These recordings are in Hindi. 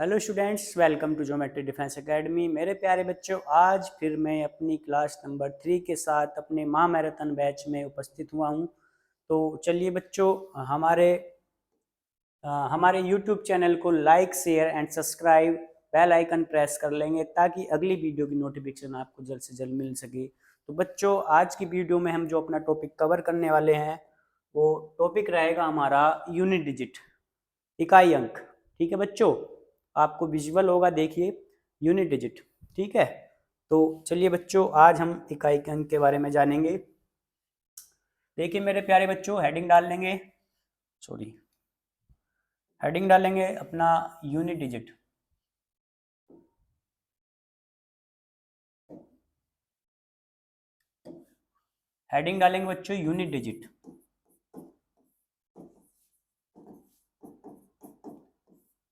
Hello students, welcome to geometry defence academy. मेरे प्यारे बच्चों, आज फिर मैं अपनी क्लास नंबर 3 के साथ अपने माँ मैराथन बैच में उपस्थित हुआ हूँ। तो चलिए बच्चों, हमारे यूट्यूब चैनल को like, share and subscribe, bell icon press कर लेंगे ताकि अगली वीडियो की नोटिफिकेशन आपको जल्द से जल्द मिल सके। तो बच्चों, आज की वीडियो में हम जो अपना टॉपिक कवर करने वाले हैं वो टॉपिक रहेगा हमारा यूनिट डिजिट, इकाई अंक। ठीक है बच्चों, आपको विजुअल होगा, देखिए यूनिट डिजिट। ठीक है, तो चलिए बच्चों, आज हम इकाई के अंक के बारे में जानेंगे। देखिए मेरे प्यारे बच्चों, हेडिंग डाल लेंगे, हेडिंग डालेंगे अपना यूनिट डिजिट। हेडिंग डालेंगे बच्चों यूनिट डिजिट।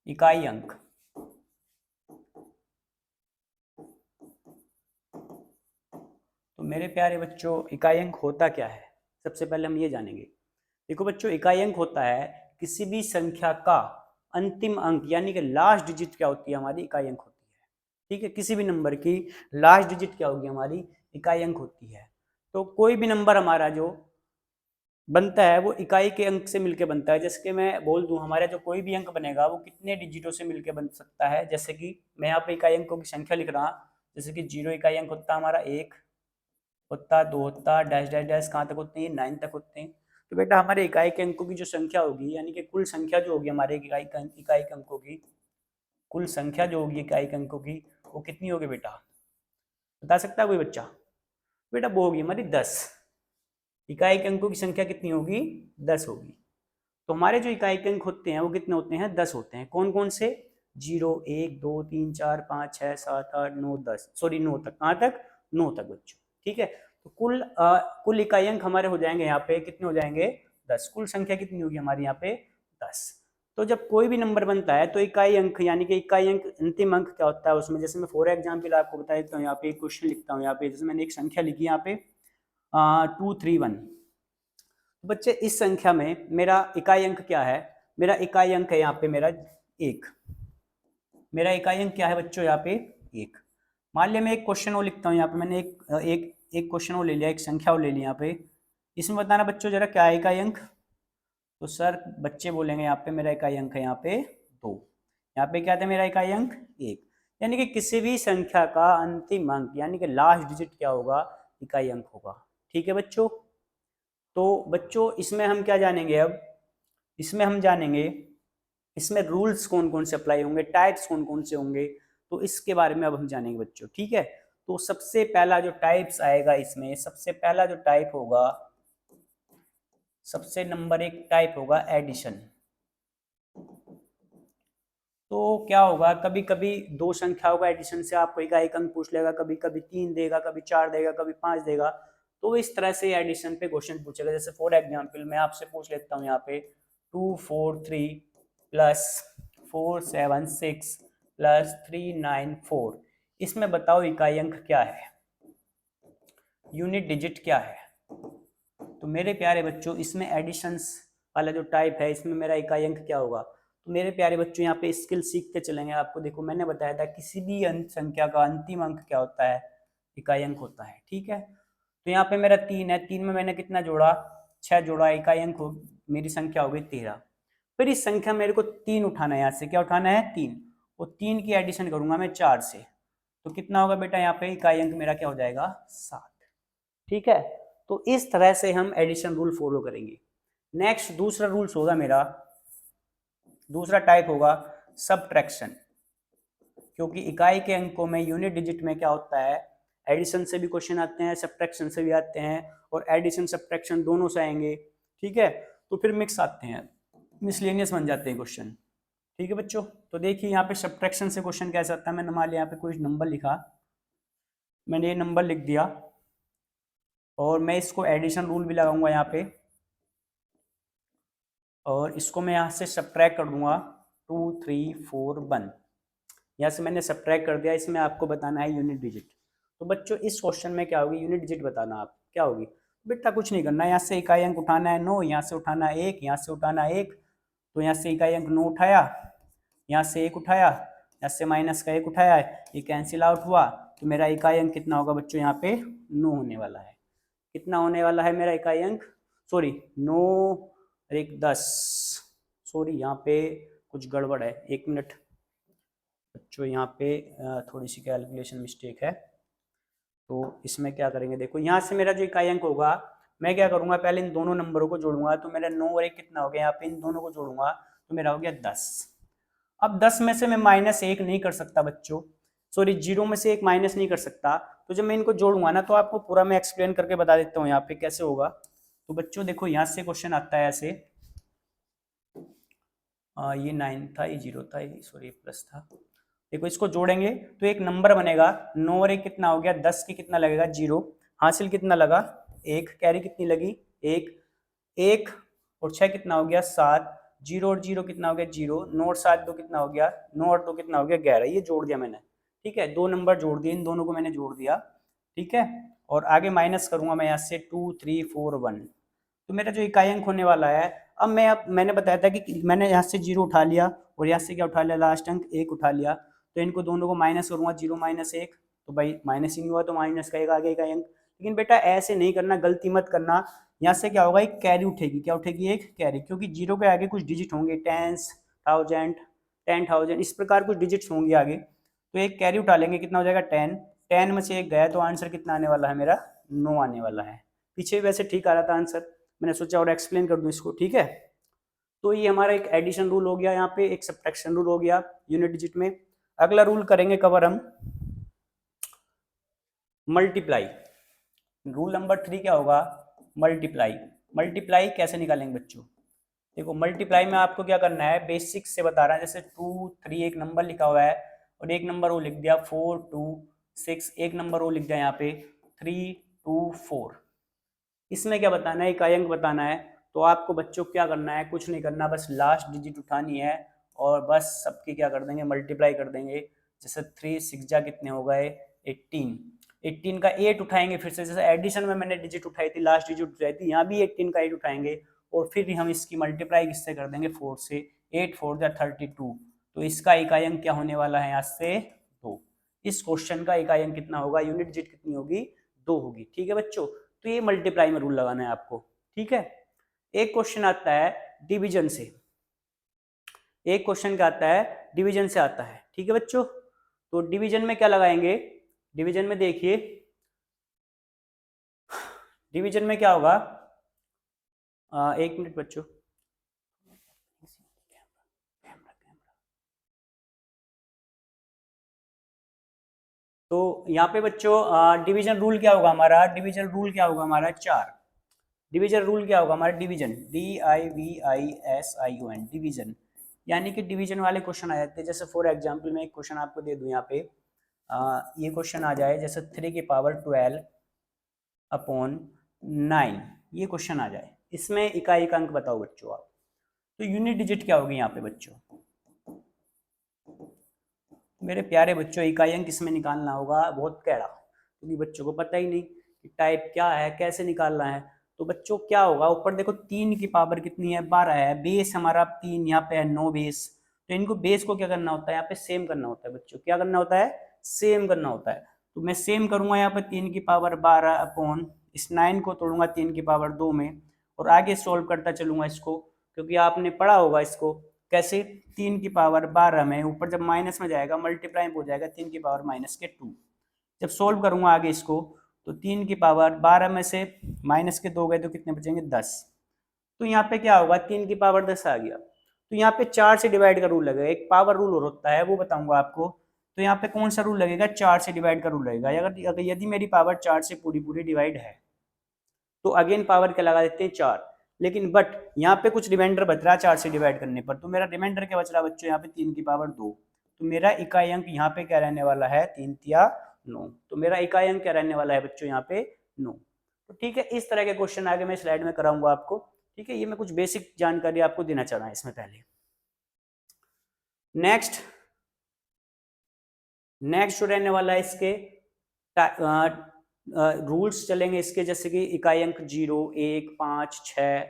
इकाई अंक। तो मेरे प्यारे बच्चों, इकाई अंक होता क्या है, सबसे पहले हम ये जानेंगे। देखो बच्चों, इकाई अंक होता है किसी भी संख्या का अंतिम अंक, यानी कि लास्ट डिजिट क्या होती है हमारी, इकाई अंक होती है। ठीक है, किसी भी नंबर की लास्ट डिजिट क्या होगी हमारी, इकाई अंक होती है। तो कोई भी नंबर हमारा जो बनता है वो इकाई के अंक से मिलके बनता है। जैसे कि मैं बोल दूं, हमारा जो कोई भी अंक बनेगा वो कितने डिजिटों से मिलके बन सकता है। जैसे कि मैं यहाँ पे इकाई अंकों की संख्या लिख रहा, जैसे कि 0 इकाई अंक होता है हमारा, 1 होता, 2 होता, डैश डैश डैश कहाँ तक होते हैं, 9 तक होते हैं। तो बेटा हमारे इकाई के अंकों की जो संख्या होगी, यानी कि कुल संख्या जो होगी हमारे इकाई के अंकों की, कुल संख्या जो होगी इकाई के अंकों की, वो कितनी होगी बेटा, बता सकता है कोई बच्चा? बेटा वो होगी हमारी 10। इकाई के अंकों की संख्या कितनी होगी, 10 होगी। तो हमारे जो इकाई के अंक होते हैं वो कितने होते हैं, 10 होते हैं। कौन कौन से? 0, 1, 2, 3, 4, 5, 6, 7, 8, 9, 10, सॉरी 9 तक। कहाँ तक? 9 तक बच्चों। ठीक है, तो कुल इकाई अंक हमारे हो जाएंगे यहाँ पे, कितने हो जाएंगे, 10। कुल संख्या कितनी होगी हमारी यहाँ पे, 10। तो जब कोई भी नंबर बनता है तो इकाई अंक, यानी कि इकाई अंक अंतिम अंक क्या होता है उसमें, जैसे मैं फॉर एग्जाम्पल आपको बता देता हूँ। यहाँ पे एक क्वेश्चन लिखता हूँ, यहाँ पे जैसे मैंने एक संख्या लिखी यहाँ पे 231। बच्चे इस संख्या में मेरा इकाई अंक क्या है, मेरा इकाई अंक है यहाँ पे मेरा 1। मेरा इकाई अंक क्या है बच्चों यहाँ पे, 1। मान लिया मैं एक क्वेश्चन वो लिखता हूँ यहाँ पे, मैंने एक क्वेश्चन वो ले लिया, एक संख्या वो ले ली यहाँ पे। इसमें बताना बच्चों जरा क्या है इकाई अंक। तो सर बच्चे बोलेंगे यहाँ पे मेरा इकाई अंक है यहाँ पे 2। यहाँ पे क्या था मेरा इकाई अंक, 1। यानी कि किसी भी संख्या का अंतिम अंक, यानी कि लास्ट डिजिट क्या होगा, इकाई अंक होगा। ठीक है बच्चों, तो बच्चों इसमें हम क्या जानेंगे अब, इसमें हम जानेंगे इसमें रूल्स कौन कौन से अप्लाई होंगे, टाइप्स कौन कौन से होंगे, तो इसके बारे में अब हम जानेंगे बच्चों। ठीक है, तो सबसे पहला जो टाइप्स आएगा इसमें, सबसे पहला जो टाइप होगा, सबसे नंबर 1 टाइप होगा एडिशन। तो क्या होगा, कभी कभी दो संख्याओं का एडिशन से आपको इकाई अंक पूछ लेगा, कभी कभी 3 देगा, कभी 4 देगा, कभी 5 देगा। तो इस तरह से एडिशन पे क्वेश्चन पूछेगा। जैसे फॉर एग्जांपल मैं आपसे पूछ लेता हूँ यहाँ पे 243 प्लस 476 प्लस 394, इसमें बताओ इकाई अंक क्या है, यूनिट डिजिट क्या है। तो मेरे प्यारे बच्चों, इसमें एडिशंस वाला जो टाइप है, इसमें मेरा इकाई अंक क्या होगा। तो मेरे प्यारे बच्चों, यहाँ पे स्किल सीखते चलेंगे आपको। देखो मैंने बताया था किसी भी संख्या का अंतिम अंक क्या होता है, इकाई अंक होता है। ठीक है, तो यहाँ पे मेरा 3 है, 3 में मैंने कितना जोड़ा, 6 जोड़ा, इकाई अंक हो मेरी संख्या हो गई 13। फिर इस संख्या मेरे को 3 उठाना है, यहाँ से क्या उठाना है, 3। और 3 की एडिशन करूंगा मैं 4 से, तो कितना होगा बेटा, यहाँ पे इकाई अंक मेरा क्या हो जाएगा, 7। ठीक है, तो इस तरह से हम एडिशन रूल फॉलो करेंगे। नेक्स्ट दूसरा रूल्स होगा मेरा, दूसरा टाइप होगा सबट्रैक्शन। क्योंकि इकाई के अंकों में, यूनिट डिजिट में क्या होता है, एडिशन से भी क्वेश्चन आते हैं, सबट्रैक्शन से भी आते हैं, और एडिशन सबट्रैक्शन दोनों से आएंगे। ठीक है, तो फिर मिक्स आते हैं, मिसलेनियस बन जाते हैं क्वेश्चन। ठीक है बच्चों, तो देखिए यहाँ पे सबट्रैक्शन से क्वेश्चन कैसा आता है। मैंने मान लिया यहाँ पे कोई नंबर लिखा, मैंने ये नंबर लिख दिया, और मैं इसको एडिशन रूल भी लगाऊंगा यहाँ पे, और इसको मैं यहाँ से सब्ट्रैक्ट कर दूंगा 2 3 4 1। यहाँ से मैंने सब्ट्रैक्ट कर दिया, इसमें आपको बताना है यूनिट डिजिट। तो बच्चों इस क्वेश्चन में क्या होगी, यूनिट डिजिट बताना आप क्या होगी। बेटा कुछ नहीं करना, यहाँ से इकाई अंक उठाना है 9, यहाँ से उठाना है 1, यहाँ से उठाना है 1। तो यहाँ से इकाई अंक 9 उठाया, यहाँ से 1 उठाया, यहाँ से माइनस का 1 उठाया है, ये कैंसिल आउट हुआ, तो मेरा इकाई अंक कितना होगा बच्चों यहाँ पे 9 होने वाला है। कितना होने वाला है मेरा इकाई अंक, सॉरी 9 और 1 10, सॉरी यहाँ पे कुछ गड़बड़ है, 1 मिनट बच्चों, यहाँ पे थोड़ी सी कैलकुलेशन मिस्टेक है। तो इसमें क्या करेंगे, देखो यहाँ से मेरा जो इकाई अंक होगा, मैं क्या करूँगा, पहले इन दोनों नंबरों को जोड़ूंगा, तो मेरा 9 और 1 कितना हो गया, यहाँ पे इन दोनों को जोड़ूंगा तो मेरा हो गया 10। अब 10 में से मैं -1 नहीं कर सकता बच्चों, सॉरी 0 में से 1 माइनस नहीं कर सकता, तो जब मैं इनको जोड़ूंगा ना तो आपको पूरा मैं एक्सप्लेन करके बता देता हूँ यहाँ पे कैसे होगा। तो बच्चों देखो यहाँ से क्वेश्चन आता है ऐसे, ये 9 था, ये 0 था, ये सॉरी प्लस था। देखो इसको जोड़ेंगे तो एक नंबर बनेगा, 9 और 1 कितना हो गया, 10 की कितना लगेगा 0, हासिल कितना लगा 1, कैरी कितनी लगी 1, 1 और 6 कितना हो गया 7, 0 और 0 कितना हो गया 0, 9 और 7 2 कितना हो गया 9 और 2 कितना हो गया 11, ये जोड़ दिया मैंने, ठीक है, 2 नंबर जोड़ दिए, इन दोनों को मैंने जोड़ दिया, ठीक है। और आगे माइनस करूंगा मैं यहाँ से 2 3 4 1, तो मेरा जो इकाई अंक होने वाला है, अब मैंने बताया था कि मैंने यहाँ से 0 उठा लिया और यहाँ से क्या उठा लिया, लास्ट अंक 1 उठा लिया, तो इनको दोनों को माइनस करूंगा, 0 - 1, तो भाई माइनस ही नहीं हुआ तो माइनस का 1 आ गया इकाई अंक। लेकिन बेटा ऐसे नहीं करना, गलती मत करना, यहाँ से क्या होगा, एक कैरी उठेगी, क्या उठेगी, एक कैरी, क्योंकि 0 के आगे कुछ डिजिट होंगे, टेंस, 1000, 10,000, इस प्रकार कुछ डिजिट्स होंगे आगे, तो एक कैरी उठा लेंगे, कितना हो जाएगा 10, 10 में से 1 गया तो आंसर कितना आने वाला है मेरा 9 आने वाला है। पीछे वैसे ठीक आ रहा था आंसर, मैंने सोचा और एक्सप्लेन कर दूं इसको, ठीक है। तो ये हमारा एक एडिशन रूल हो गया, यहाँ पे एक सब्ट्रैक्शन रूल हो गया यूनिट डिजिट में। अगला रूल करेंगे कवर हम, मल्टीप्लाई। रूल नंबर 3 क्या होगा, मल्टीप्लाई। मल्टीप्लाई कैसे निकालेंगे बच्चों, देखो मल्टीप्लाई में आपको क्या करना है, बेसिक से बता रहा है, जैसे 2 3 एक नंबर लिखा हुआ है और एक नंबर वो लिख दिया 4 2 6, एक नंबर वो लिख दिया यहाँ पे 3 2 4, इसमें क्या बताना है, इकाई अंक बताना है। तो आपको बच्चों क्या करना है, कुछ नहीं करना, बस लास्ट डिजिट उठानी है और बस सबकी क्या कर देंगे, मल्टीप्लाई कर देंगे। जैसे 3 6 जा कितने हो गए 18, 18 का 8 उठाएंगे फिर से, जैसे एडिशन में मैंने डिजिट उठाई थी, लास्ट डिजिट उठाई थी, यहाँ भी 18 का 8 उठाएंगे और फिर हम इसकी मल्टीप्लाई किससे कर देंगे 4 से, 8 4 जा 32, तो इसका इकाई अंक क्या होने वाला है यहाँ से 2। इस क्वेश्चन का इकाई अंक कितना होगा, यूनिट डिजिट कितनी होगी 2 होगी, ठीक है बच्चों। तो ये मल्टीप्लाई में रूल लगाना है आपको, ठीक है। एक क्वेश्चन आता है डिवीजन से, एक क्वेश्चन क्या आता है डिवीजन से आता है, ठीक है बच्चों। तो डिवीजन में क्या लगाएंगे, डिवीजन में देखिए, डिवीजन में क्या होगा, 1 मिनट बच्चों, तो यहाँ पे बच्चों डिवीजन रूल क्या होगा हमारा, डिवीजन रूल क्या होगा हमारा 4, डिवीजन रूल क्या होगा हमारा, डिवीजन DIVISION, डिवीजन, यानी कि डिवीजन वाले क्वेश्चन आ जाते हैं। जैसे फॉर एग्जांपल मैं एक क्वेश्चन आपको दे दूं यहाँ पे, ये क्वेश्चन आ जाए जैसे 3 की पावर 12/9, ये क्वेश्चन आ जाए, इसमें इकाई का अंक बताओ बच्चों आप, तो यूनिट डिजिट क्या होगी यहाँ पे बच्चों, मेरे प्यारे बच्चों इकाई अंक इसमें निकालना होगा बहुत कैड़ा, क्योंकि बच्चों को पता ही नहीं कि टाइप क्या है, कैसे निकालना है। तो बच्चों क्या होगा, ऊपर देखो 3 की पावर कितनी है 12 है, बेस हमारा 3 यहाँ पे है 9 बेस, तो इनको बेस को क्या करना होता है यहाँ पे सेम करना होता है बच्चों, क्या करना होता है सेम करना होता है। तो मैं सेम करूंगा यहाँ पे 3 की पावर 12 अपॉन इस 9 को तोड़ूंगा 3 की पावर 2 में और आगे सोल्व करता चलूंगा इसको, क्योंकि आपने पढ़ा होगा इसको कैसे, 3 की पावर 12 में ऊपर जब माइनस में जाएगा मल्टीप्लाई हो जाएगा 3 की पावर -2, जब सोल्व करूंगा आगे इसको तो 3 की पावर 12 में से माइनस के 2 गए तो कितने बचेंगे 10, तो यहाँ पे क्या होगा 3 की पावर 10 आ गया। तो यहाँ पे 4 से डिवाइड का रूल लगेगा, एक पावर रूल और होता है वो बताऊंगा आपको। तो यहाँ पे कौन सा रूल लगेगा, 4 से डिवाइड का रूल लगेगा, अगर यदि मेरी पावर 4 से पूरी पूरी डिवाइड है तो अगेन पावर क्या लगा देते हैं 4, लेकिन बट यहाँ पे कुछ रिमाइंडर बच रहा है 4 से डिवाइड करने पर, तो मेरा रिमाइंडर क्या बच रहा है बच्चों यहाँ पे 3 की पावर 2, तो मेरा इकाई अंक यहाँ पे क्या रहने वाला है 3 या 9, तो मेरा इकाई अंक क्या रहने वाला है बच्चों यहाँ पे 9। तो ठीक है, इस तरह के क्वेश्चन आगे मैं स्लाइड में कराऊंगा आपको, ठीक है। ये मैं कुछ बेसिक जानकारी आपको देना चाह रहा हूँ इसमें पहले। नेक्स्ट नेक्स्ट जो रहने वाला है इसके रूल्स चलेंगे इसके, जैसे कि इकाई अंक 0 1 5 6,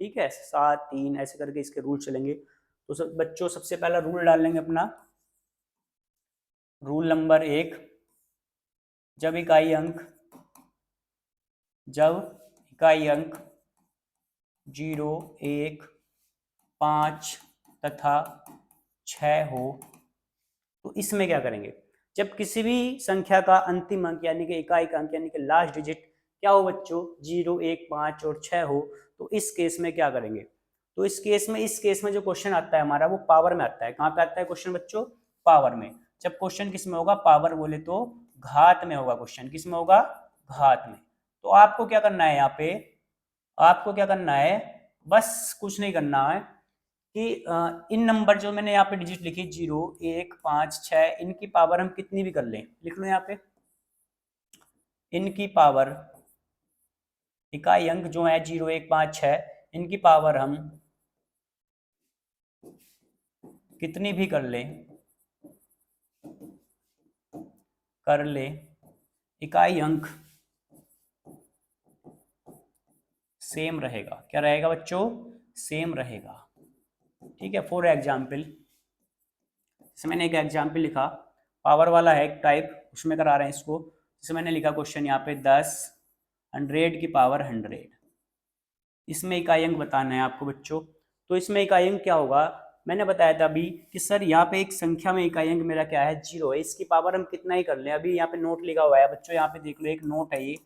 ठीक है 7 3 ऐसे करके इसके रूल चलेंगे। तो बच्चों सबसे पहला रूल डाल लेंगे अपना, रूल नंबर 1, जब इकाई अंक 0, 1, 5 तथा 6 हो तो इसमें क्या करेंगे? जब किसी भी संख्या का अंतिम अंक यानी कि इकाई का अंक यानी कि लास्ट डिजिट क्या हो बच्चों, 0, 1, 5 और 6 हो तो इस केस में क्या करेंगे? तो इस केस में जो क्वेश्चन आता है हमारा वो पावर में आता है। कहाँ पे आता है क्वेश्चन बच्चों? पावर में। जब क्वेश्चन किस में होगा? पावर बोले तो घात में होगा क्वेश्चन। किस में होगा? घात में। तो आपको क्या करना है यहाँ पे? आपको क्या करना है? बस कुछ नहीं करना है कि इन नंबर जो मैंने यहाँ पे डिजिट लिखी 0, 1, 5, 6 इनकी पावर हम कितनी भी कर लें, लिख लो यहाँ पे इनकी पावर, इकाई अंक जो है 0, 1, 5, 6 इनकी पावर हम कितनी भी कर ले इकाई अंक सेम रहेगा। क्या रहेगा बच्चों? सेम रहेगा। ठीक है। फॉर एग्जाम्पल, जैसे मैंने एक एग्जाम्पल लिखा, पावर वाला है एक टाइप, उसमें करा रहे हैं इसको। जैसे मैंने लिखा क्वेश्चन यहाँ पे 10 100 की पावर 100, इसमें इकाई अंक बताना है आपको बच्चों। तो इसमें इकाई अंक क्या होगा? मैंने बताया था अभी कि सर यहाँ पे एक संख्या में इकाई अंक मेरा क्या है? 0 है। इसकी पावर हम कितना ही कर लें। अभी यहाँ पे नोट लिखा हुआ है बच्चों, यहाँ पे देख लो, एक नोट है ये,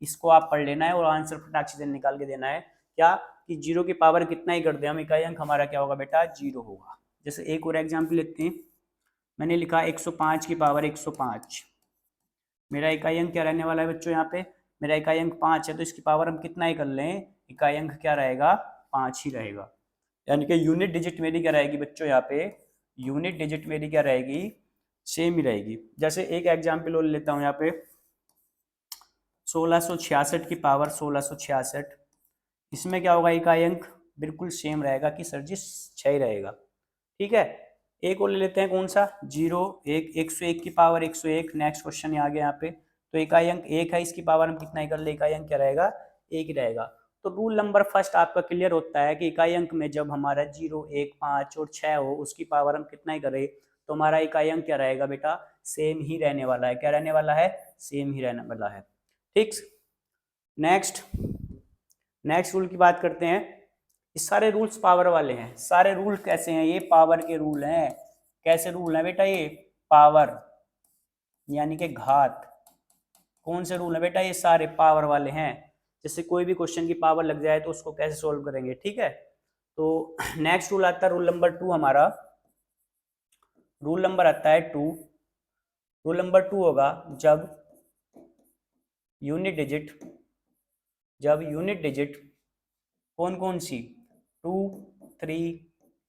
इसको आप पढ़ लेना है और आंसर फटाक से निकाल के देना है। क्या कि 0 की पावर कितना ही कर दे हम, इकाई अंक हमारा क्या होगा बेटा? 0 होगा। जैसे एक और एग्जाम्पल लेते हैं, मैंने लिखा 105 की पावर 105, मेरा इकाई अंक क्या रहने वाला है बच्चों? यहाँ पे मेरा इकाई अंक 5 है, तो इसकी पावर हम कितना ही कर लें, इकाई अंक क्या रहेगा? 5 ही रहेगा। यानी कि यूनिट डिजिट मेरी क्या रहेगी बच्चों? यहाँ पे यूनिट डिजिट मेरी क्या रहेगी? सेम ही रहेगी। जैसे एक एग्जाम्पल और लेता हूँ यहाँ पे 1666 की पावर 1666, इसमें क्या होगा? इकाई अंक बिल्कुल सेम रहेगा कि सर जी 6 ही रहेगा। ठीक है। एक और ले लेते हैं, कौन सा? 0, 1, 101 की पावर 101, नेक्स्ट क्वेश्चन आ गया यहाँ पे। तो इकाई अंक 1 है, इसकी पावर हम कितना ही कर ले, इकाई अंक क्या रहेगा? 1 ही रहेगा। तो रूल नंबर फर्स्ट आपका क्लियर होता है कि इकाई अंक में जब हमारा 0, 1, 5 और 6 हो, उसकी पावर हम कितना ही करें तो हमारा इकाई अंक क्या रहेगा बेटा? सेम ही रहने वाला है। क्या रहने वाला है? सेम ही रहने वाला है। ठीक। नेक्स्ट नेक्स्ट रूल की बात करते हैं। ये सारे रूल्स पावर वाले हैं। सारे रूल कैसे हैं? ये पावर के रूल हैं। कैसे रूल हैं बेटा? ये पावर यानी कि घात। कौन से रूल है बेटा? ये सारे पावर वाले हैं। जैसे कोई भी क्वेश्चन की पावर लग जाए तो उसको कैसे सोल्व करेंगे। ठीक है। तो नेक्स्ट रूल आता है रूल नंबर 2 हमारा। रूल नंबर आता है 2। रूल नंबर 2 होगा जब यूनिट डिजिट कौन कौन सी? 2, 3,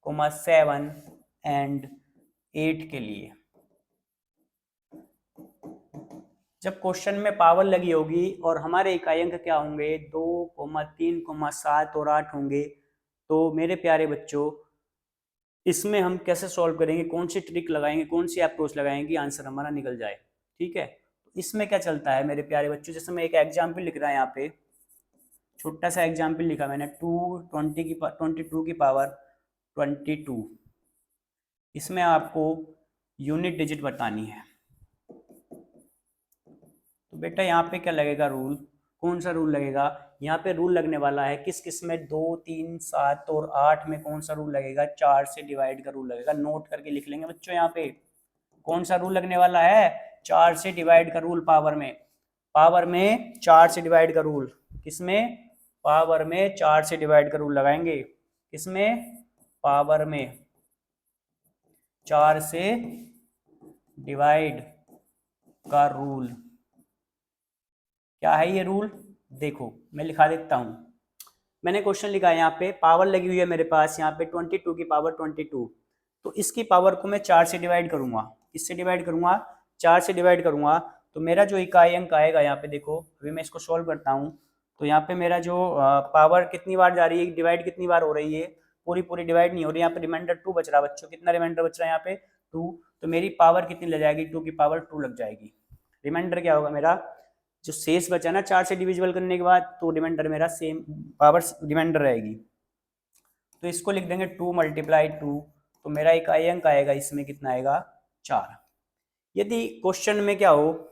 7 एंड 8 के लिए जब क्वेश्चन में पावर लगी होगी और हमारे इकाई अंक क्या होंगे? 2, 3, 7 और 8 होंगे। तो मेरे प्यारे बच्चों, इसमें हम कैसे सॉल्व करेंगे? कौन सी ट्रिक लगाएंगे? कौन सी अप्रोच लगाएंगे? आंसर हमारा निकल जाए। ठीक है। तो इसमें क्या चलता है मेरे प्यारे बच्चों? जैसे मैं एक एग्जाम्पल लिख रहा है यहाँ पे, छोटा सा एग्जाम्पल लिखा मैंने, 22 की पावर 22, इसमें आपको यूनिट डिजिट बतानी है। तो बेटा यहाँ पे क्या लगेगा रूल? कौन सा रूल लगेगा? यहाँ पे रूल लगने वाला है किस किस में? 2, 3, 7 और 8 में कौन सा रूल लगेगा? 4 से डिवाइड का रूल लगेगा। नोट करके लिख लेंगे बच्चों यहाँ पे कौन सा रूल लगने वाला है? 4 से डिवाइड का रूल। पावर में 4 से डिवाइड का रूल। किसमें? पावर में 4 से डिवाइड का रूल लगाएंगे। किसमें? पावर में 4 से डिवाइड का रूल। क्या है ये रूल? देखो मैं लिखा देता हूं। मैंने क्वेश्चन लिखा है यहाँ पे, पावर लगी हुई है मेरे पास यहाँ पे 22 की पावर 22, तो इसकी पावर को मैं 4 से डिवाइड करूंगा। किससे डिवाइड करूंगा? 4 से डिवाइड करूंगा। तो मेरा जो इकाई अंक आएगा यहाँ पे, देखो अभी मैं इसको सोल्व करता हूँ। तो यहाँ पे मेरा जो पावर कितनी बार जा रही है, डिवाइड कितनी बार हो रही है? पूरी डिवाइड नहीं हो रही। यहाँ पे रिमाइंडर 2 बच रहा है बच्चों। कितना रिमाइंडर बच रहा है यहाँ पे? 2। तो मेरी पावर कितनी लग जाएगी? 2 की पावर 2 लग जाएगी। रिमाइंडर क्या होगा मेरा? जो शेष बचा ना 4 से डिविजिबल करने के बाद, तो रिमाइंडर मेरा सेम पावर रिमाइंडर रहेगी। तो इसको लिख देंगे 2 × 2, तो मेरा इकाई अंक आएगा इसमें कितना आएगा? 4। यदि क्वेश्चन में क्या हो,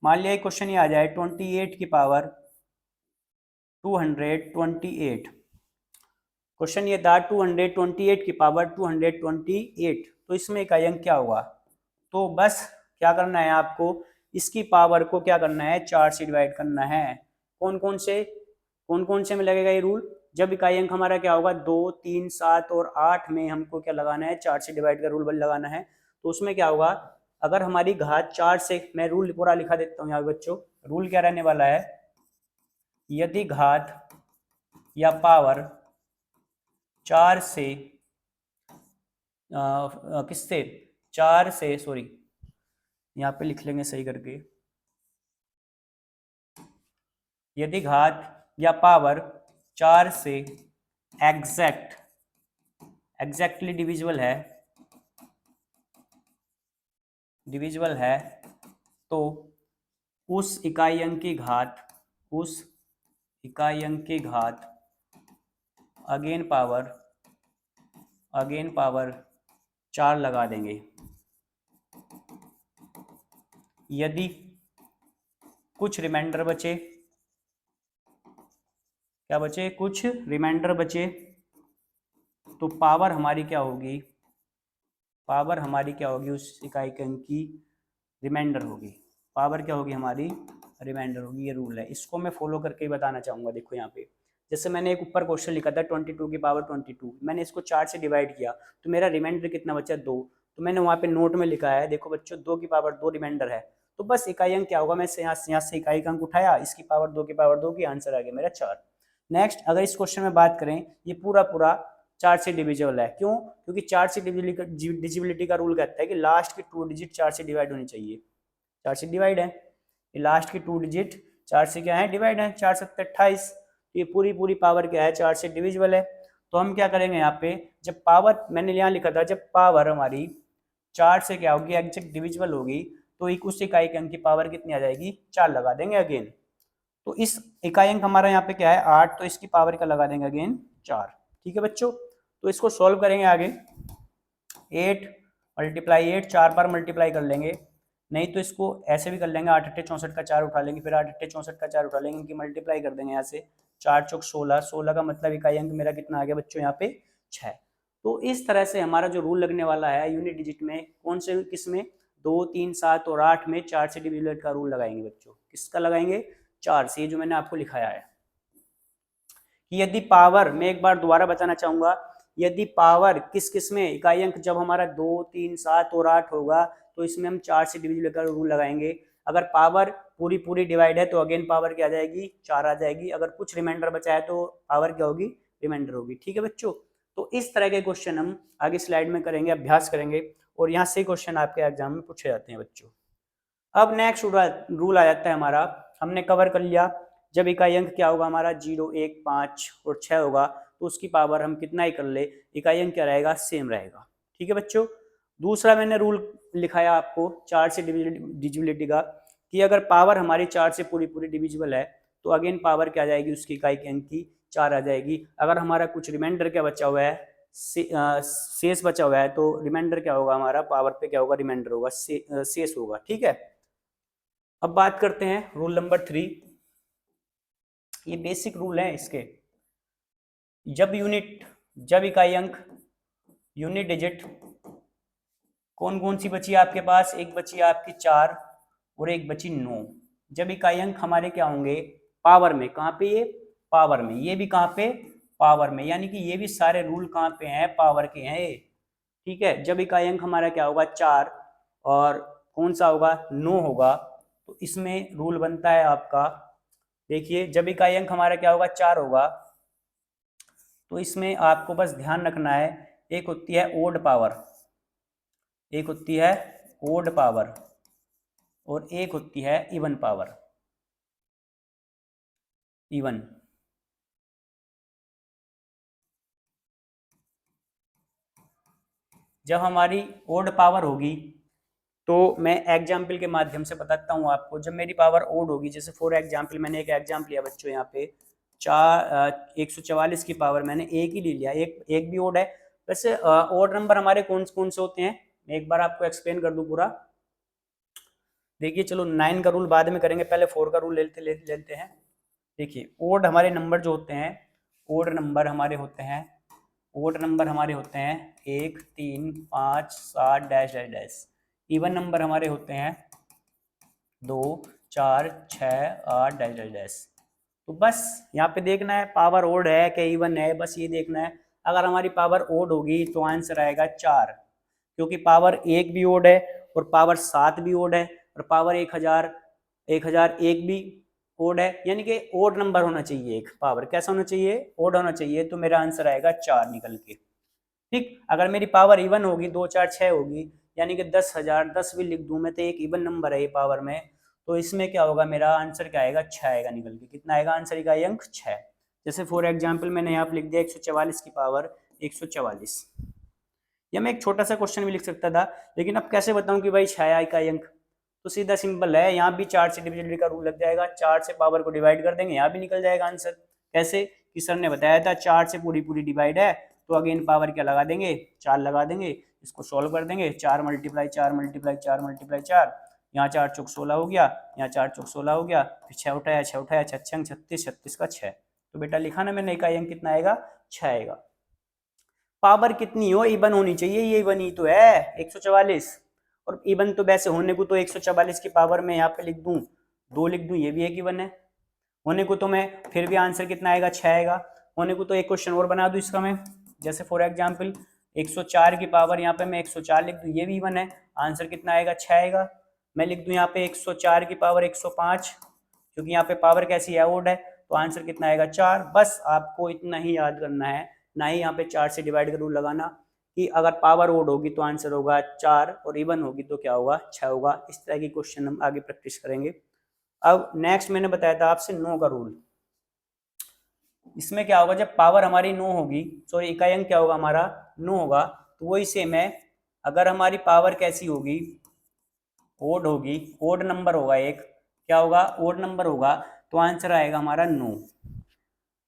मान लिया क्वेश्चन ये आ जाए 28 की पावर 228, क्वेश्चन ये था 228 की पावर 228, तो इसमें इकाई अंक क्या होगा। तो बस क्या करना है आपको, इसकी पावर को क्या करना है, 4 से डिवाइड करना है। कौन कौन से में लगेगा ये रूल, जब इकाई अंक हमारा क्या होगा 2, 3, 7 और 8 में हमको क्या लगाना है, 4 से डिवाइड का रूल लगाना है। तो उसमें क्या होगा, अगर हमारी घात 4 से, मैं रूल पूरा लिखा देता हूँ यहाँ बच्चों, रूल क्या रहने वाला है, यदि घात या पावर 4 से किससे 4 से, सॉरी यहाँ पे लिख लेंगे सही करके, यदि घात या पावर 4 से एग्जैक्टली डिविजिबल है, तो उस इकाई अंक की घात अगेन पावर 4 लगा देंगे। यदि कुछ रिमाइंडर बचे, क्या बचे, कुछ रिमाइंडर बचे, तो पावर हमारी क्या होगी, उस इकाई के अंक की रिमाइंडर होगी, पावर क्या होगी हमारी, रिमाइंडर होगी। ये रूल है, इसको मैं फॉलो करके ही बताना चाहूंगा। देखो यहाँ पे जैसे मैंने एक ऊपर क्वेश्चन लिखा था 22 की पावर 22, मैंने इसको 4 से डिवाइड किया तो मेरा रिमाइंडर कितना बचा, 2। तो मैंने वहाँ पे नोट में लिखा है, देखो बच्चों 2 की पावर 2 रिमाइंडर है, तो बस इकाई अंक क्या होगा, मैं यहाँ से इकाई अंक उठाया, इसकी पावर 2 की पावर 2 की, आंसर आ गया मेरा 4। नेक्स्ट, अगर इस क्वेश्चन में बात करें, ये पूरा 4 से डिविजिबल है, क्यों, क्योंकि 4 से डिविजिबिलिटी का रूल कहता है कि लास्ट की 2 डिजिट 4 से डिवाइड होनी चाहिए। 4 से डिवाइड है, ये लास्ट की 2 डिजिट 4 से क्या है, डिवाइड है, 4 7 28, तो ये पूरी पावर क्या है, 4 से डिविजिबल है। तो हम क्या करेंगे यहाँ पे, जब पावर, मैंने यहाँ लिखा था, जब पावर हमारी 4 से क्या होगी, एग्जैक्ट डिविजिबल होगी, तो एक उस इकाई के अंक की पावर कितनी आ जाएगी, 4 लगा देंगे अगेन। तो इस इकाई अंक हमारा यहाँ पे क्या है 8, तो इसकी पावर का लगा देंगे अगेन 4। ठीक है बच्चों, तो इसको सॉल्व करेंगे आगे, 8 मल्टीप्लाई 8, 4 बार मल्टीप्लाई कर लेंगे, नहीं तो इसको ऐसे भी कर लेंगे, 8 8 64 का 4 उठा लेंगे, फिर 8 8 64 का 4 उठा लेंगे, इनकी मल्टीप्लाई कर देंगे यहाँ से, 4 चौक 16, 16 का मतलब इकाई अंक मेरा कितना आ गया बच्चों यहाँ पे 6। तो इस तरह से हमारा जो रूल लगने वाला है यूनिट डिजिट में, कौन से, किसमें, 2, 3, 7 और 8 में 4 से डिविजिबल का रूल लगाएंगे बच्चों, किसका लगाएंगे, 4 से, जो मैंने आपको लिखाया है। कि यदि पावर, मैं एक बार दोबारा बताना चाहूंगा, यदि पावर किस किस में, इकाई अंक जब हमारा 2, 3, 7 और 8 होगा, तो इसमें हम 4 से डिविजिबल का रूल लगाएंगे। अगर पावर पूरी डिवाइड है तो अगेन पावर क्या आ जाएगी, 4 आ जाएगी। अगर कुछ रिमाइंडर बचा है तो पावर क्या होगी, रिमाइंडर होगी। ठीक है बच्चों, तो इस तरह के क्वेश्चन हम आगे स्लाइड में करेंगे, अभ्यास करेंगे, और यहाँ से क्वेश्चन आपके एग्जाम में पूछे जाते हैं बच्चों। अब नेक्स्ट रूल आ जाता है हमारा, हमने कवर कर लिया, जब इकाई अंक क्या होगा हमारा 0, 1, 5 और 6 होगा, तो उसकी पावर हम कितना ही कर ले, इकाई अंक क्या रहेगा, सेम रहेगा। ठीक है बच्चों, दूसरा मैंने रूल लिखाया आपको 4 से डिविजिबिलिटी का, कि अगर पावर हमारी 4 से पूरी डिविजिबल है, तो अगेन पावर क्या आ जाएगी, उसकी इकाई के अंक की 4 आ जाएगी। अगर हमारा कुछ रिमाइंडर क्या बचा हुआ है, शेष बचा हुआ है, तो रिमाइंडर क्या होगा हमारा, पावर पे क्या होगा, रिमाइंडर होगा, शेष होगा। ठीक है, अब बात करते हैं रूल नंबर 3। ये बेसिक रूल है इसके, जब इकाई अंक, यूनिट डिजिट, कौन कौन सी बची आपके पास, एक बची आपकी 4 और एक बची 9। जब इकाई अंक हमारे क्या होंगे, पावर में, कहाँ पे, ये पावर में, ये भी कहाँ पे, पावर में, यानी कि ये भी सारे रूल कहाँ पे हैं, पावर के हैं ये। ठीक है, जब इकाई अंक हमारा क्या होगा 4 और कौन सा होगा, 9 होगा, तो इसमें रूल बनता है आपका, देखिए जब इकाई अंक हमारा क्या होगा 4 होगा, तो इसमें आपको बस ध्यान रखना है, एक होती है ओड पावर, एक होती है ओड पावर, और एक होती है इवन पावर, इवन। जब हमारी ओड पावर होगी, तो मैं एग्जाम्पल के माध्यम से बताता हूँ आपको, जब मेरी पावर ओड होगी, जैसे फॉर एग्जाम्पल मैंने एक एग्जाम्पल लिया बच्चों, यहाँ पे 144 की पावर मैंने एक ही ले लिया, एक भी ओड है। वैसे ओड नंबर हमारे कौन कौन से होते हैं, मैं एक बार आपको एक्सप्लेन कर दूं पूरा। देखिए चलो 9 का रूल बाद में करेंगे, पहले 4 का रूल लेते हैं। देखिए ओड हमारे नंबर जो होते हैं, ओड नंबर हमारे होते हैं, ओड नंबर हमारे होते हैं 1 3 5 7 dash dash dash. Even number हमारे होते हैं 2 4 6 8 डैश डैश डैश। तो बस यहाँ पे देखना है पावर ओड है कि इवन है, बस ये देखना है। अगर हमारी पावर ओड होगी तो आंसर आएगा 4, क्योंकि पावर 1 भी ओड है और पावर 7 भी ओड है और पावर 1001 भी ओड है, यानी कि ओड नंबर होना चाहिए। एक पावर कैसा होना चाहिए, ओड होना चाहिए। तो मेरा आंसर आएगा 4 निकल के। ठीक, अगर मेरी पावर इवन होगी 2 4 6 होगी, यानी कि 10,000, 10 भी लिख दूं मैं तो एक इवन नंबर है ये पावर में, तो इसमें क्या होगा, मेरा आंसर क्या आएगा, 6 आएगा निकल के। कितना आएगा आंसर, इकाई अंक 6। जैसे फॉर एग्जाम्पल मैंने यहाँ पे लिख दिया 144 की पावर 144, या मैं एक छोटा सा क्वेश्चन भी लिख सकता था, लेकिन अब कैसे बताऊं कि भाई 6 आया इकाई अंक। तो सीधा सिंपल है, यहाँ भी 4 से डिविजिबल का रूल लग जाएगा, 4 से पावर को डिवाइड कर देंगे, यहाँ भी निकल जाएगा आंसर। कैसे कि सर ने बताया था 4 से पूरी पूरी डिवाइड है, तो अगेन पावर क्या लगा देंगे, 4 लगा देंगे, इसको सोल्व कर देंगे। 4 मल्टीप्लाई 4 मल्टीप्लाई 4 मल्टीप्लाई 4, यहाँ 4 चौक 16 हो गया, यहाँ 4 चौक 16 हो गया, फिर 6 उठाया 6 उठाया 6 छंग 36, 36 का 6। तो बेटा लिखा ना मैंने, इकाई अंक कितना आएगा, 6 आएगा। पावर कितनी हो, इवन होनी चाहिए, ये इवन ही तो है 144, और इवन तो वैसे होने को तो 144 की पावर में यहाँ पे लिख दूं 2 लिख दूं, ये भी एक इवन है। होने को तो मैं फिर भी आंसर कितना आएगा, 6 आएगा। होने को तो एक क्वेश्चन और बना दूं इसका मैं, जैसे फॉर एग्जाम्पल 104 की पावर यहाँ पे मैं 104 लिख दूं, ये भी इवन है, आंसर कितना आएगा, 6 आएगा। मैं लिख दूं यहाँ पे 104 की पावर 105, क्योंकि यहाँ पे पावर कैसी है, ओड है, तो आंसर कितना आएगा, 4। बस आपको इतना ही याद करना है, ना ही यहाँ पे 4 से डिवाइड का रूल लगाना कि अगर पावर ओड होगी तो आंसर होगा 4 और इवन होगी तो क्या होगा, 6 होगा। इस तरह की क्वेश्चन हम आगे प्रैक्टिस करेंगे। अब नेक्स्ट मैंने बताया था आपसे 9 का रूल। इसमें क्या होगा, जब पावर हमारी 9 होगी, सॉरी इकाई अंक क्या होगा हमारा, 9 होगा, तो वही सेम है। अगर हमारी पावर कैसी होगी, ओड होगी, ओड नंबर होगा एक, क्या होगा, ओड नंबर होगा, तो आंसर आएगा हमारा 9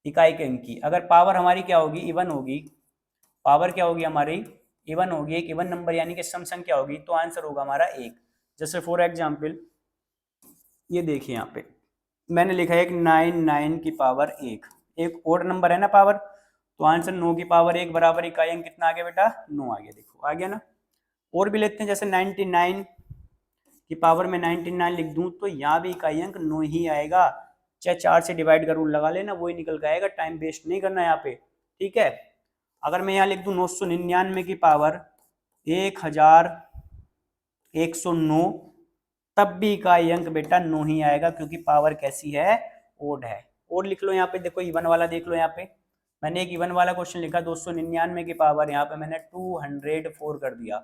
इकाई के अंक की। अगर पावर हमारी क्या होगी, इवन होगी, पावर क्या होगी हमारी, इवन होगी, एक इवन नंबर यानी कि सम संख्या होगी, तो आंसर होगा हमारा 1। जैसे फॉर एग्जाम्पल ये देखिए यहाँ पे मैंने लिखा है एक 9 की पावर 1, एक ओड नंबर है ना पावर, तो आंसर 9 की पावर 1 बराबर इकाई अंक कितना आ गया बेटा, 9 आ गया। देखो आ गया ना। और भी लेते हैं, जैसे 99 की पावर में 99 लिख दूं, तो यहाँ भी इकाई अंक 9 ही आएगा। चाहे 4 से डिवाइड का रूल लगा लेना, वही निकल के आएगा, टाइम वेस्ट नहीं करना यहाँ पे, ठीक है। अगर मैं यहाँ लिख दूं 999 की पावर 1109, तब भी इकाई अंक बेटा 9 ही आएगा, क्योंकि पावर कैसी है, ओड है। और लिख लो यहाँ पे, देखो इवन वाला देख लो, यहाँ पे मैंने एक इवन वाला क्वेश्चन लिखा 299 की पावर, यहाँ पे मैंने 204 कर दिया।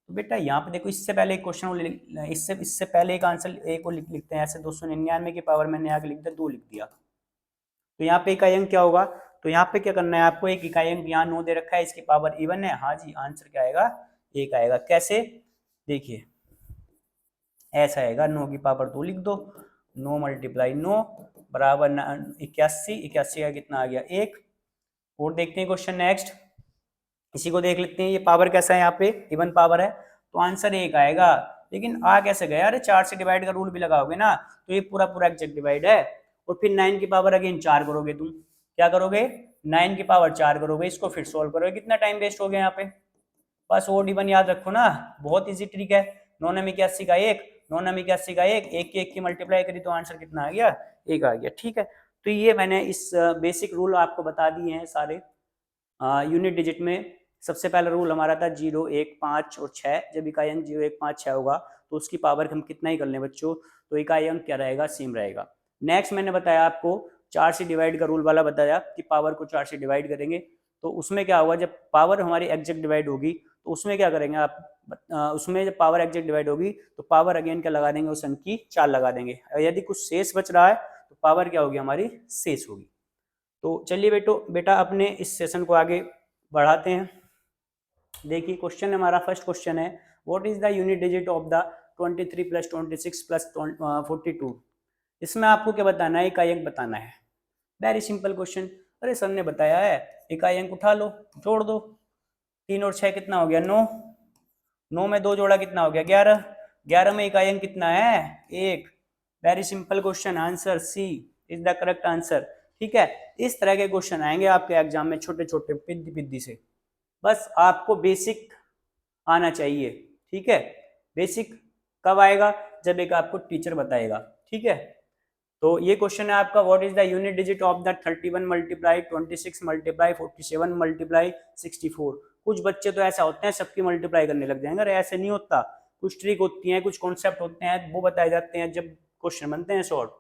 तो बेटा यहाँ पे देखो, इससे पहले एक क्वेश्चन, इससे पहले एक आंसर एक को लिखते हैं ऐसे, 299 की पावर मैंने यहाँ लिख दिया 2 लिख दिया, तो यहाँ पे इकाई अंक क्या होगा, तो यहाँ पे क्या करना है आपको, एक इकाई अंक यहाँ 9 दे रखा है, इसकी पावर इवन है, हाँ जी, आंसर क्या आएगा, 1 आएगा। कैसे, देखिए ऐसा आएगा, 9 की पावर 2 लिख दो, 9 मल्टीप्लाई 9 बराबर 81, 81 का कितना आ गया, 1। और देखते हैं क्वेश्चन नेक्स्ट, इसी को देख लेते हैं, ये पावर कैसा है, यहाँ पे इवन पावर है, तो आंसर 1 आएगा। लेकिन आ कैसे गया, अरे 4 से डिवाइड का रूल भी लगाओगे ना, तो ये पूरा पूरा एग्जैक्ट डिवाइड है। और फिर 9 की पावर अगेन 4 करोगे, तुम क्या करोगे, 9 की पावर 4 करोगे, इसको फिर सोल्व करोगे, कितना टाइम वेस्ट हो गया यहाँ पे। बस ओड इवन याद रखो ना, बहुत इजी ट्रिक है। 9 9 81 का 1, 9 9 81 का 1, 1 की 1 की मल्टीप्लाई करी तो आंसर कितना आ गया, 1 आ गया, ठीक है। तो ये मैंने इस बेसिक रूल आपको बता दिए हैं सारे। यूनिट डिजिट में सबसे पहला रूल हमारा था 0 1 5 और 6, जब इकाई अंक 0 1 5 6 होगा तो उसकी पावर हम कितना ही कर लें बच्चों, तो इकाई अंक क्या रहेगा, सेम रहेगा। नेक्स्ट मैंने बताया आपको 4 से डिवाइड का रूल वाला बताया कि पावर को 4 से डिवाइड करेंगे, तो उसमें क्या होगा, जब पावर हमारी एग्जैक्ट डिवाइड होगी तो उसमें क्या करेंगे आप, उसमें जब पावर एग्जैक्ट डिवाइड होगी तो पावर अगेन क्या लगा देंगे, उस अंक की 4 लगा देंगे। यदि कुछ शेष बच रहा है तो पावर क्या होगी हमारी, शेष होगी। तो चलिए बेटा अपने इस सेशन को आगे बढ़ाते हैं। देखिए क्वेश्चन हमारा फर्स्ट क्वेश्चन है, what is the unit digit of the 23 + 26 + 42। इसमें आपको क्या बताना है, इकाई अंक बताना है। Very simple question. अरे सर ने बताया है इकाई अंक उठा लो, जोड़ दो, 3 और 6 कितना हो गया, 9, 9 में 2 जोड़ा कितना हो गया, 11, 11 में इकाई अंक कितना है? 1। Very simple question, answer C is the correct answer. ठीक है, इस तरह के क्वेश्चन आएंगे आपके एग्जाम में, छोटे छोटे पिद्दी पिद्दी से। बस आपको बेसिक आना चाहिए। ठीक है, बेसिक कब आएगा? जब एक आपको टीचर बताएगा। ठीक है, तो ये क्वेश्चन है आपका, what is the unit digit of the 31 multiply 26 multiply 47 multiply 64। कुछ बच्चे तो ऐसा होते हैं सबकी मल्टीप्लाई करने लग जाएंगे, अरे ऐसे नहीं होता, कुछ ट्रिक होती है, कुछ कॉन्सेप्ट होते हैं, वो बताए जाते हैं जब क्वेश्चन बनते हैं शॉर्ट।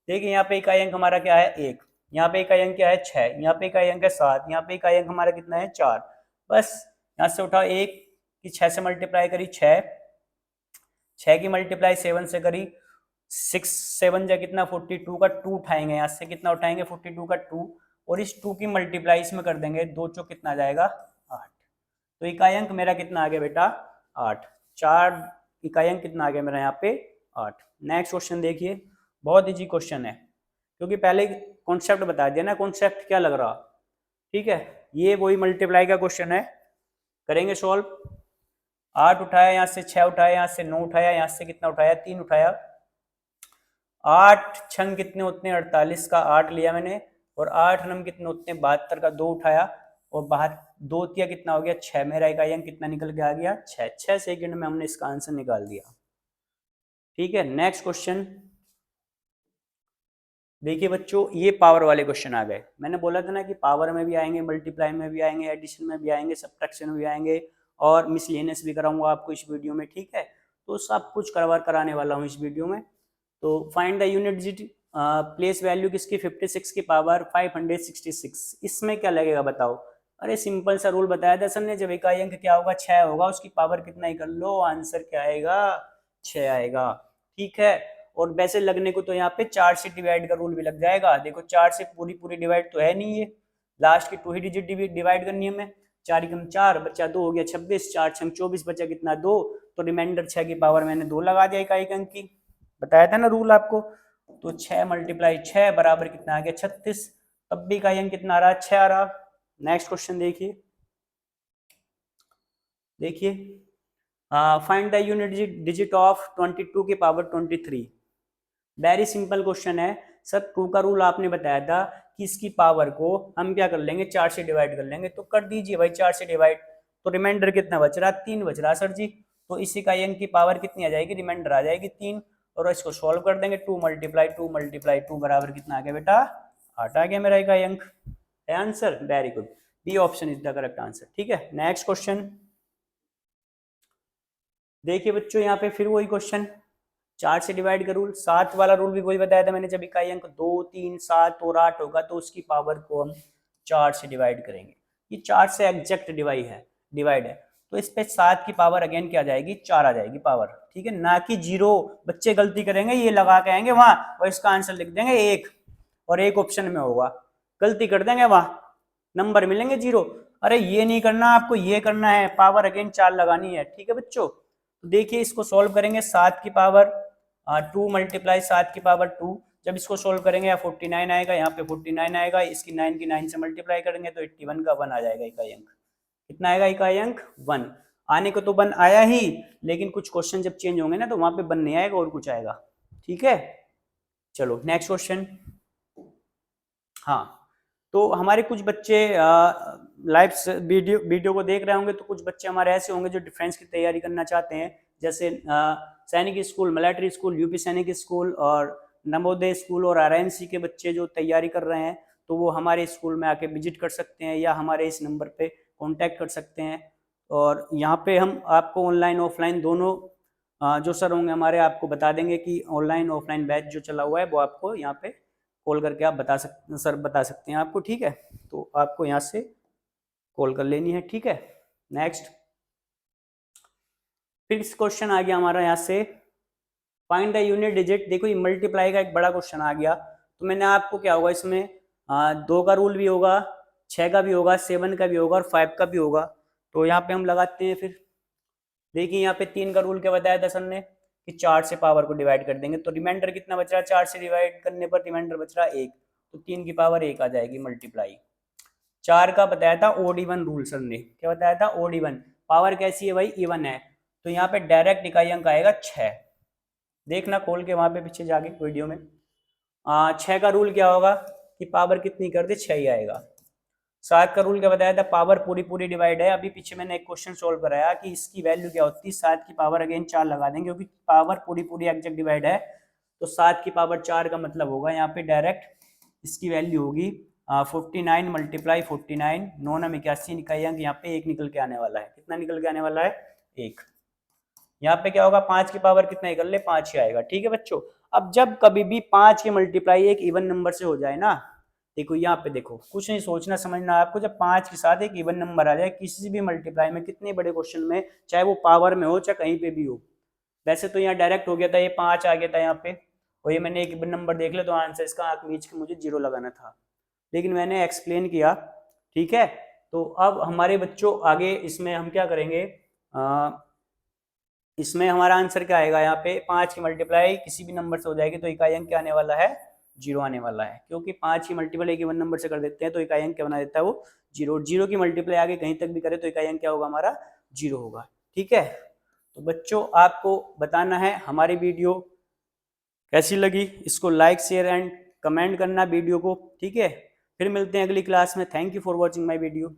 देखिए यहाँ पे इकाई अंक हमारा क्या है? 1। यहाँ पे इकाई अंक क्या है? 6। यहाँ पे इकाई अंक है 7। यहाँ पे इकाई अंक हमारा कितना है? 4। बस यहाँ से उठा 1 की 6 से मल्टीप्लाई करी 6, 6 की मल्टीप्लाई 7 से करी 6 7 जा कितना 42 का 2 उठाएंगे, यहाँ से कितना उठाएंगे? 42 का 2, और इस 2 की मल्टीप्लाई इसमें कर देंगे, 2 चौक कितना आ जाएगा? 8। तो इकाई अंक मेरा कितना आ गया बेटा? 8। 4 इकाई अंक कितना आ गया मेरा यहाँ पे? 8। नेक्स्ट क्वेश्चन देखिए, बहुत इजी क्वेश्चन है, क्योंकि पहले कॉन्सेप्ट बता दिया ना, कॉन्सेप्ट क्या लग रहा। ठीक है, ये वही मल्टीप्लाई का क्वेश्चन है, करेंगे सॉल्व। 8 उठाया, यहाँ से 6 उठाया, यहाँ से 9 उठाया, यहाँ से कितना उठाया? 3 उठाया। 8 छंग कितने होते हैं? 48 का 8 लिया मैंने, और 8 नम कितने होते हैं? 72 का 2 उठाया, और बाहर 2 तिया कितना हो गया? 6। मेरा इकाई अंक कितना निकल के आ गया? 6। 6 सेकंड में हमने इसका आंसर निकाल दिया। ठीक है, नेक्स्ट क्वेश्चन देखिए बच्चों, ये पावर वाले क्वेश्चन आ गए। मैंने बोला था ना कि पावर में भी आएंगे, मल्टीप्लाई में भी आएंगे, एडिशन में भी आएंगे, सब्ट्रैक्शन में भी आएंगे, और मिसलेनियस भी कराऊंगा आपको इस वीडियो में। ठीक है, तो सब कुछ कराने वाला हूँ इस वीडियो में। तो find the unit digit place value किसकी? 56 की पावर 566। इसमें क्या लगेगा बताओ? अरे सिंपल सा रूल बताया था सर ने, जब इकाई अंक क्या होगा? 6 होगा, उसकी पावर कितना ही कर लो, आंसर क्या आएगा? 6 आएगा। ठीक है, और वैसे लगने को तो यहाँ पे 4 से डिवाइड का रूल भी लग जाएगा। देखो 4 से पूरी पूरी डिवाइड तो है नहीं, ये लास्ट की 2 ही डिजिट डिवाइड करनी है हमें। 4 एकम 4 बचा 2 हो गया 26, 4 छंग 24 बचा कितना? 2। तो रिमाइंडर 6 की पावर मैंने 2 लगा दिया इकाई अंक की, बताया था ना रूल आपको। तो 6 मल्टीप्लाई 6 बराबर कितना आ गया? 36। तब भी इकाई अंक कितना आ रहा? 6 आ रहा। नेक्स्ट क्वेश्चन देखिए, देखिए find the unit digit of 22 की पावर 23। वेरी सिंपल क्वेश्चन है सर, 2 का रूल आपने बताया था कि इसकी पावर को हम क्या कर लेंगे? 4 से डिवाइड कर लेंगे, तो कर दीजिए भाई 4 से डिवाइड। तो रिमाइंडर कितना बच रहा? 3 बच रहा सर जी। तो इस इकाई अंक की पावर कितनी आ जाएगी? रिमाइंडर आ जाएगी 3, और इसको सॉल्व कर देंगे। 2 मल्टीप्लाई 2 मल्टीप्लाई 2 बराबर कितना आ गया बेटा? 8 आ गया मेरा इकाई अंक। है answer? Very good, B option is the correct answer. ठीक है, नेक्स्ट क्वेश्चन देखिए बच्चों, यहाँ पे फिर वही क्वेश्चन, 4 से डिवाइड का रूल, 7 वाला रूल भी वही बताया था मैंने। जब इकाई अंक 2 3 7 और 8 होगा तो उसकी पावर को हम 4 से डिवाइड करेंगे। ये 4 से एग्जैक्ट डिवाइड है, तो इस पे 7 की पावर अगेन क्या आ जाएगी? 4 आ जाएगी पावर। ठीक है, ना कि 0। बच्चे गलती करेंगे, ये लगा के आएंगे वहां और इसका आंसर लिख देंगे 1, और एक ऑप्शन में होगा, गलती कर देंगे, वहां नंबर मिलेंगे 0। अरे ये नहीं करना, आपको ये करना है, पावर अगेन 4 लगानी है। ठीक है बच्चों, तो देखिए इसको सॉल्व करेंगे। 7 की पावर 2 मल्टीप्लाई 7 की पावर 2, जब इसको सोल्व करेंगे यहाँ 49 आएगा, यहाँ पे 49 आएगा, इसकी 9 की 9 से मल्टीप्लाई करेंगे तो 81 का 1 आ जाएगा इकाई अंक। कितना आएगा इकाई अंक? 1। आने को तो 1 आया ही, लेकिन कुछ क्वेश्चन जब चेंज होंगे ना तो वहां पे 1 नहीं आएगा और कुछ आएगा। ठीक है, चलो नेक्स्ट क्वेश्चन। हाँ, तो हमारे कुछ बच्चे लाइव वीडियो को देख रहे होंगे, तो कुछ बच्चे हमारे ऐसे होंगे जो डिफेंस की तैयारी करना चाहते हैं, जैसे सैनिक स्कूल, मिलिट्री स्कूल, यूपी सैनिक स्कूल और नवोदय स्कूल और आरएनसी के बच्चे जो तैयारी कर रहे हैं, तो वो हमारे स्कूल में आके विजिट कर सकते हैं या हमारे इस नंबर पे कांटेक्ट कर सकते हैं। और यहाँ पे हम आपको ऑनलाइन ऑफलाइन दोनों जो सर होंगे हमारे, आपको बता देंगे कि ऑनलाइन ऑफलाइन बैच जो चला हुआ है वो आपको यहाँ पे कॉल करके आप बता सकते हैं आपको। ठीक है, तो आपको यहाँ से कॉल कर लेनी है। ठीक है, नेक्स्ट फिर क्वेश्चन आ गया हमारा यहाँ से, फाइंड द यूनिट डिजिट। देखो ये मल्टीप्लाई का एक बड़ा क्वेश्चन आ गया, तो मैंने आपको क्या होगा इसमें 2 का रूल भी होगा, 6 का भी होगा, 7 का भी होगा और 5 का भी होगा। तो यहाँ पे हम लगाते हैं फिर। देखिए यहाँ पे 3 का रूल क्या बताया था सर ने कि 4 से पावर को डिवाइड कर देंगे, तो रिमाइंडर कितना बच रहा है? 4 से डिवाइड करने पर रिमाइंडर बच रहा है 1, तो 3 की पावर 1 आ जाएगी मल्टीप्लाई। 4 का बताया था ओड इवन रूल सर ने, क्या बताया था? Odd even. पावर कैसी है भाई? इवन है, तो यहाँ पे डायरेक्ट इकाई अंक आएगा 6। देखना खोल के वहां पे पीछे जाके वीडियो में। 6 का रूल क्या होगा कि पावर कितनी कर दे, 6 ही आएगा। 7 का रूल क्या बताया था, पावर पूरी पूरी डिवाइड है। अभी पीछे मैंने एक क्वेश्चन सोल्व कराया कि इसकी वैल्यू क्या होती है, 7 की पावर अगेन 4 लगा देंगे क्योंकि पावर पूरी पूरी एग्जैक्ट डिवाइड है। तो 7 की पावर 4 का मतलब होगा यहाँ पे डायरेक्ट इसकी वैल्यू होगी 49 मल्टीप्लाई 49, 9 9 81 इकाई अंक, यहाँ पे 1 निकल के आने वाला है। कितना निकल के आने वाला है, 1। यहाँ पे क्या होगा, 5 की पावर कितना निकल ले, 5 ही आएगा। ठीक है बच्चों, अब जब कभी भी 5 की मल्टीप्लाई एक इवन नंबर से हो जाए ना, देखो यहाँ पे देखो, कुछ नहीं सोचना समझना आपको, जब 5 के साथ एक इवन नंबर आ जाए किसी भी मल्टीप्लाई में, कितने बड़े क्वेश्चन में, चाहे वो पावर में हो चाहे कहीं पे भी हो। वैसे तो यहाँ डायरेक्ट हो गया था, ये 5 आ गया था यहाँ पे, और ये मैंने एक इवन नंबर देख लिया तो आंसर इसका आंख मीच के मुझे 0 लगाना था, लेकिन मैंने एक्सप्लेन किया। ठीक है, तो अब हमारे बच्चों आगे इसमें हम क्या करेंगे, इसमें हमारा आंसर क्या आएगा, यहाँ पे 5 की मल्टीप्लाई किसी भी नंबर से हो जाएगी तो इकाई अंक क्या आने वाला है, 0 आने वाला है। क्योंकि 5 की मल्टीप्लाई एक इवन नंबर से कर देते हैं तो इकाई अंक क्या बना देता है वो 0। 0 की मल्टीप्लाई आगे कहीं तक भी करे तो इकाई अंक क्या होगा, हमारा 0 होगा। ठीक है, तो बच्चों आपको बताना है हमारी वीडियो कैसी लगी, इसको लाइक शेयर एंड कमेंट करना वीडियो को। ठीक है, फिर मिलते हैं अगली क्लास में। Thank you for watching my video.